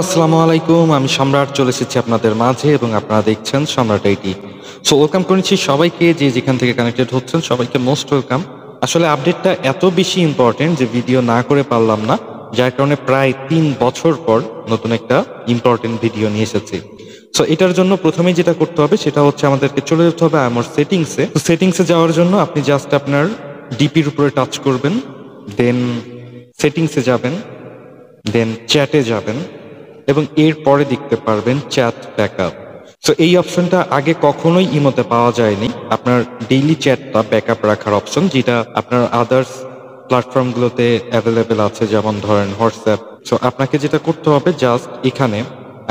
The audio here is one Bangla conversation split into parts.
আসসালামু আলাইকুম। আমি সম্রাট চলে এসেছি আপনাদের মাঝে এবং আপনারা দেখছেন সম্রাট আইটি। সো ওয়েলকাম করেছি সবাইকে, যে যেখান থেকে কানেক্টেড হচ্ছেন সবাইকে মোস্ট ওয়েলকাম। আসলে আপডেটটা এত বেশি ইম্পর্টেন্ট যে ভিডিও না করে পারলাম না, যার কারণে প্রায় 3 বছর পর নতুন একটা ইম্পর্টেন্ট ভিডিও নিয়ে এসেছি। সো এটার জন্য প্রথমেই যেটা করতে হবে সেটা হচ্ছে আমাদেরকে চলে যেতে হবে আমার সেটিংসে। তো সেটিংসে যাওয়ার জন্য আপনি জাস্ট আপনার ডিপির উপরে টাচ করবেন, দেন সেটিংসে যাবেন, দেন চ্যাটে যাবেন এবং এরপরে দেখতে পারবেন চ্যাট ব্যাকআপ। সো এই অপশনটা আগে কখনোই ইমোতে পাওয়া যায়নি, আপনার ডেইলি চ্যাটটা ব্যাকআপ রাখার অপশন, যেটা আপনার আদার্স প্ল্যাটফর্মগুলোতে অ্যাভেলেবেল আছে, যেমন ধরেন হোয়াটসঅ্যাপ। সো আপনাকে যেটা করতে হবে জাস্ট এখানে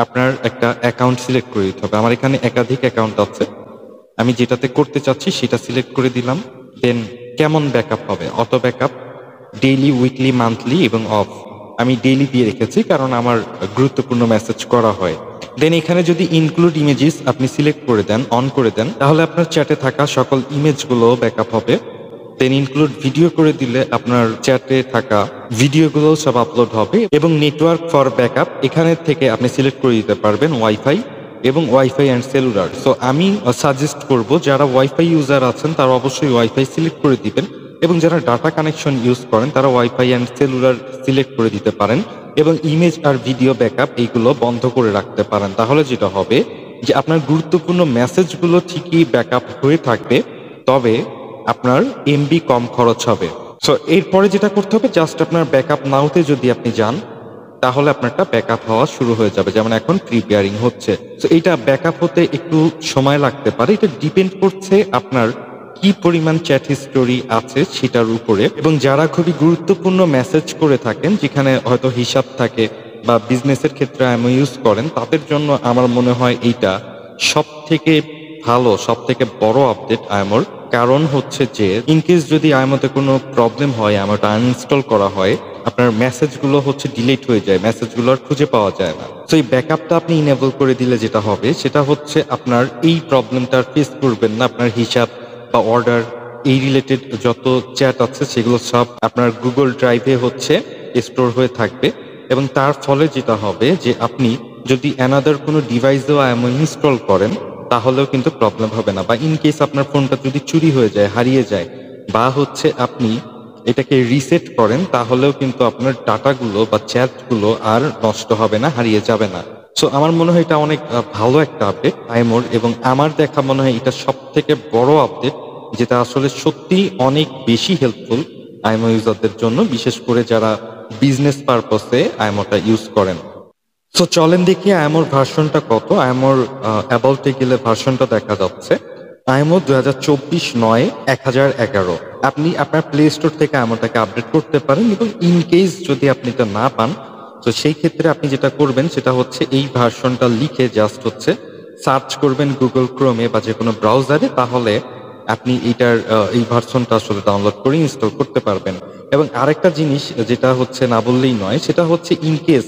আপনার একটা অ্যাকাউন্ট সিলেক্ট করে দিতে হবে। আমার এখানে একাধিক অ্যাকাউন্ট আছে, আমি যেটাতে করতে চাচ্ছি সেটা সিলেক্ট করে দিলাম। দেন কেমন ব্যাকআপ হবে, auto backup, daily, weekly, monthly এবং অফ। আমি ডেইলি দিয়ে রেখেছি কারণ আমার গুরুত্বপূর্ণ মেসেজ করা হয়। দেন এখানে যদি ইনক্লুড ইমেজেস আপনি সিলেক্ট করে দেন, অন করে দেন, তাহলে আপনার চ্যাটে থাকা সকল ইমেজগুলো ব্যাকআপ হবে। দেন ইনক্লুড ভিডিও করে দিলে আপনার চ্যাটে থাকা ভিডিওগুলো সব আপলোড হবে। এবং নেটওয়ার্ক ফর ব্যাকআপ এখানে থেকে আপনি সিলেক্ট করে দিতে পারবেন ওয়াইফাই এবং ওয়াইফাই অ্যান্ড সেলুলার। সো আমি সাজেস্ট করব যারা ওয়াইফাই ইউজার আছেন তারা অবশ্যই ওয়াইফাই সিলেক্ট করে দিবেন, এবং যারা ডাটা কানেকশন ইউজ করেন তারা ওয়াইফাই অ্যান্ড সেলুলার সিলেক্ট করে দিতে পারেন, এবং ইমেজ আর ভিডিও ব্যাকআপ এইগুলো বন্ধ করে রাখতে পারেন। তাহলে যেটা হবে যে আপনার গুরুত্বপূর্ণ মেসেজগুলো ঠিকই ব্যাকআপ হয়ে থাকবে, তবে আপনার এমবি কম খরচ হবে। সো এরপরে যেটা করতে হবে জাস্ট আপনার ব্যাকআপ নাওতে যদি আপনি যান তাহলে আপনারটা ব্যাকআপ হওয়া শুরু হয়ে যাবে, যেমন এখন প্রিপেয়ারিং হচ্ছে। তো এটা ব্যাকআপ হতে একটু সময় লাগতে পারে, এটা ডিপেন্ড করছে আপনার কি পরিমাণ চ্যাট হিস্টোরি আছে সেটার উপরে। এবং যারা খুবই গুরুত্বপূর্ণ মেসেজ করে থাকেন, যেখানে হয়তো হিসাব থাকে বা বিজনেসের ক্ষেত্রে আইএমও ইউজ করেন, তাদের জন্য আমার মনে হয় এইটা সব থেকে ভালো, সব থেকে বড় আপডেট আইএমওর। কারণ হচ্ছে যে ইনকেস যদি আইএমওতে কোনো প্রবলেম হয়, আইএমওটা আনইনস্টল করা হয়, আপনার মেসেজগুলো হচ্ছে ডিলিট হয়ে যায়, মেসেজগুলো আর খুঁজে পাওয়া যায় না। তো এই ব্যাকআপটা আপনি ইনেবল করে দিলে যেটা হবে সেটা হচ্ছে আপনার এই প্রবলেমটা ফেস করবেন না। আপনার হিসাব বা অর্ডার, এই রিলেটেড যত চ্যাট আছে সেগুলো সব আপনার গুগল ড্রাইভে হচ্ছে স্টোর হয়ে থাকবে। এবং তার ফলে যেটা হবে যে আপনি যদি অ্যানাদার কোনো ডিভাইসেও আইএমও ইনস্টল করেন তাহলেও কিন্তু প্রবলেম হবে না। বা ইনকেস আপনার ফোনটা যদি চুরি হয়ে যায়, হারিয়ে যায়, বা হচ্ছে আপনি এটাকে রিসেট করেন, তাহলেও কিন্তু আপনার ডাটাগুলো বা চ্যাটগুলো আর নষ্ট হবে না, হারিয়ে যাবে না। সো আমার মনে হয় এটা অনেক ভালো একটা আপডেট আইএমওর, এবং আমার দেখা মনে হয় এটা সব থেকে বড় আপডেট, যেটা আসলে সত্যি অনেক বেশি হেল্পফুল আইএমও ইউজারদের জন্য, বিশেষ করে যারা বিজনেস পারপসে আইএমওটা ইউজ করেন। সো চলেন দেখি আইএমওর ভার্সনটা কত। আইএমওর অ্যাবাউটে গেলে ভার্সনটা দেখা যাচ্ছে আইএমও 2024-9-1011। আপনি আপনার প্লে স্টোর থেকে আইএমওটাকে আপডেট করতে পারেন, এবং ইনকেস যদি আপনি এটা না পান, তো সেই ক্ষেত্রে আপনি যেটা করবেন সেটা হচ্ছে এই ভার্সনটা লিখে জাস্ট হচ্ছে সার্চ করবেন গুগল ক্রোমে বা যে কোনো ব্রাউজারে, তাহলে আপনি এইটার এই ভার্সনটা আসলে ডাউনলোড করে ইনস্টল করতে পারবেন। এবং আরেকটা জিনিস যেটা হচ্ছে না বললেই নয়, সেটা হচ্ছে ইনকেস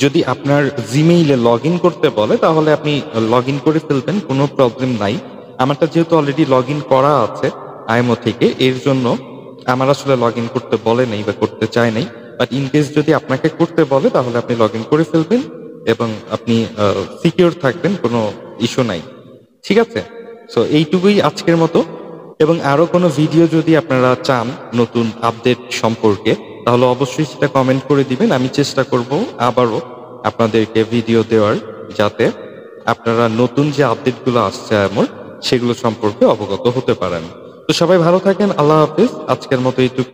যদি আপনার জিমেইলে লগ ইন করতে বলে তাহলে আপনি লগ ইন করে ফেলবেন, কোনো প্রবলেম নাই। আমারটা যেহেতু অলরেডি লগ ইন করা আছে আইএমও থেকে, এর জন্য আমার আসলে লগ ইন করতে বলে নেই বা করতে চায় নাই। বাট ইনকেস যদি আপনাকে করতে বলে তাহলে আপনি লগ ইন করে ফেলবেন এবং আপনি সিকিউর থাকবেন, কোনো ইস্যু নাই। ঠিক আছে? সো এইটুকুই আজকের মতো। এবং আরো কোনো ভিডিও যদি আপনারা চান নতুন আপডেট সম্পর্কে, তাহলে অবশ্যই সেটা কমেন্ট করে দিবেন। আমি চেষ্টা করব আবারও আপনাদেরকে ভিডিও দেওয়ার, যাতে আপনারা নতুন যে আপডেটগুলো আসছে আমার সেগুলো সম্পর্কে অবগত হতে পারেন। তো সবাই ভালো থাকেন, আল্লাহ হাফিজ। আজকের মতো এইটুকু।